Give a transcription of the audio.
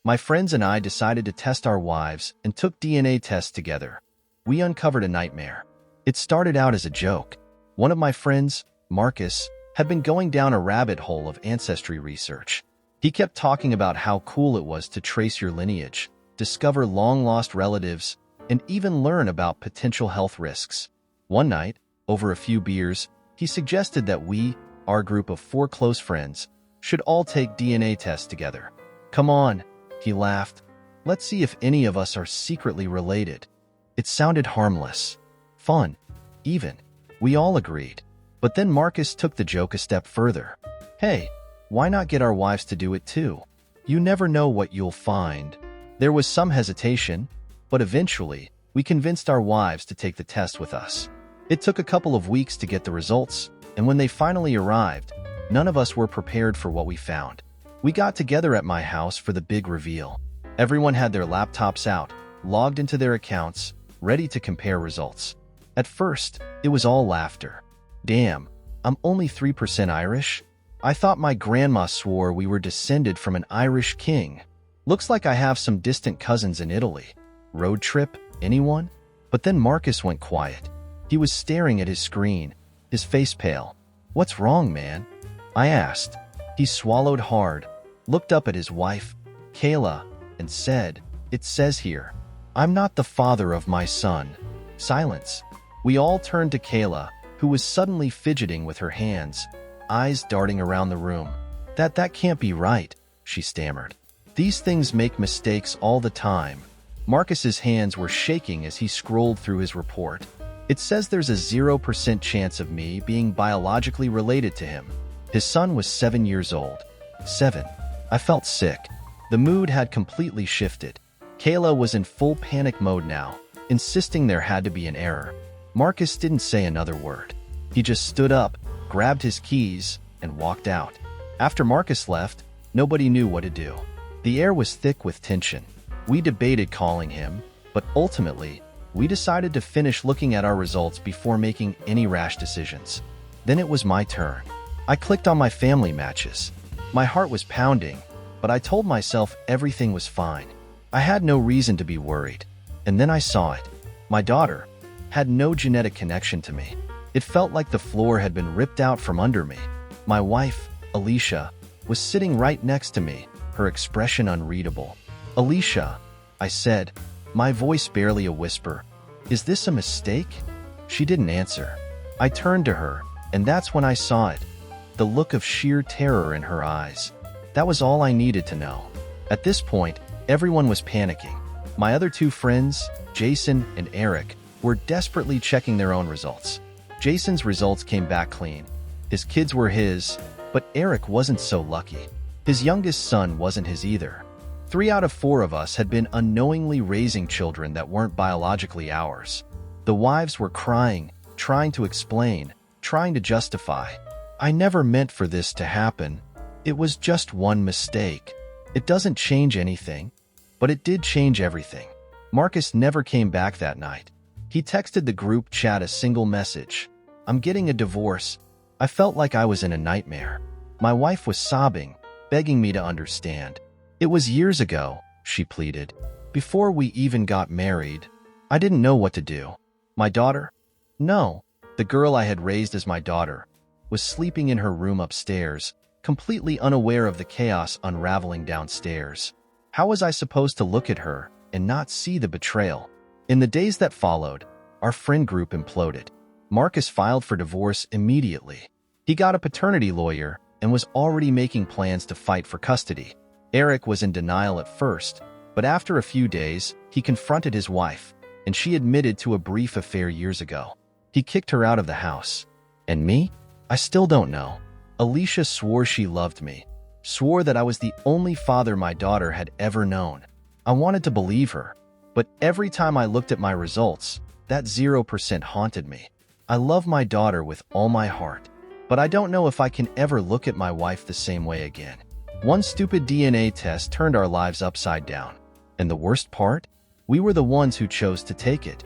My friends and I decided to test our wives and took DNA tests together. We uncovered a nightmare. It started out as a joke. One of my friends, Marcus, had been going down a rabbit hole of ancestry research. He kept talking about how cool it was to trace your lineage, discover long-lost relatives, and even learn about potential health risks. One night, over a few beers, he suggested that we, our group of 4 close friends, should all take DNA tests together. Come on, he laughed. Let's see if any of us are secretly related. It sounded harmless, fun, even. We all agreed. But then Marcus took the joke a step further. Hey, why not get our wives to do it too? You never know what you'll find. There was some hesitation, but eventually, we convinced our wives to take the test with us. It took a couple of weeks to get the results, and when they finally arrived, none of us were prepared for what we found. We got together at my house for the big reveal. Everyone had their laptops out, logged into their accounts, ready to compare results. At first, it was all laughter. Damn, I'm only 3% Irish? I thought my grandma swore we were descended from an Irish king. Looks like I have some distant cousins in Italy. Road trip, anyone? But then Marcus went quiet. He was staring at his screen, his face pale. What's wrong, man? I asked. He swallowed hard, looked up at his wife, Qley, and said, "It says here, I'm not the father of my son." Silence. We all turned to Qley, who was suddenly fidgeting with her hands, eyes darting around the room. That can't be right," she stammered. "These things make mistakes all the time." Marcus's hands were shaking as he scrolled through his report. "It says there's a 0% chance of me being biologically related to him. His son was 7 years old." 7. I felt sick. The mood had completely shifted. Qley was in full panic mode now, insisting there had to be an error. Marcus didn't say another word. He just stood up, grabbed his keys, and walked out. After Marcus left, nobody knew what to do. The air was thick with tension. We debated calling him, but ultimately, we decided to finish looking at our results before making any rash decisions. Then it was my turn. I clicked on my family matches. My heart was pounding, but I told myself everything was fine. I had no reason to be worried. And then I saw it. My daughter had no genetic connection to me. It felt like the floor had been ripped out from under me. My wife, Alicia, was sitting right next to me, her expression unreadable. "Alicia," I said, my voice barely a whisper, "is this a mistake?" She didn't answer. I turned to her, and that's when I saw it. The look of sheer terror in her eyes. That was all I needed to know. At this point, everyone was panicking. My other 2 friends, Jason and Eric, were desperately checking their own results. Jason's results came back clean. His kids were his, but Eric wasn't so lucky. His youngest son wasn't his either. 3 out of 4 of us had been unknowingly raising children that weren't biologically ours. The wives were crying, trying to explain, trying to justify. "I never meant for this to happen. It was just one mistake. It doesn't change anything." But it did change everything. Marcus never came back that night. He texted the group chat a single message. "I'm getting a divorce." I felt like I was in a nightmare. My wife was sobbing, begging me to understand. "It was years ago," she pleaded. "Before we even got married. I didn't know what to do." My daughter? No, the girl I had raised as my daughter was sleeping in her room upstairs, completely unaware of the chaos unraveling downstairs. How was I supposed to look at her and not see the betrayal? In the days that followed, our friend group imploded. Marcus filed for divorce immediately. He got a paternity lawyer and was already making plans to fight for custody. Eric was in denial at first, but after a few days, he confronted his wife, and she admitted to a brief affair years ago. He kicked her out of the house. And me? I still don't know. Alicia swore she loved me, swore that I was the only father my daughter had ever known. I wanted to believe her, but every time I looked at my results, that 0% haunted me. I love my daughter with all my heart, but I don't know if I can ever look at my wife the same way again. One stupid DNA test turned our lives upside down. And the worst part? We were the ones who chose to take it.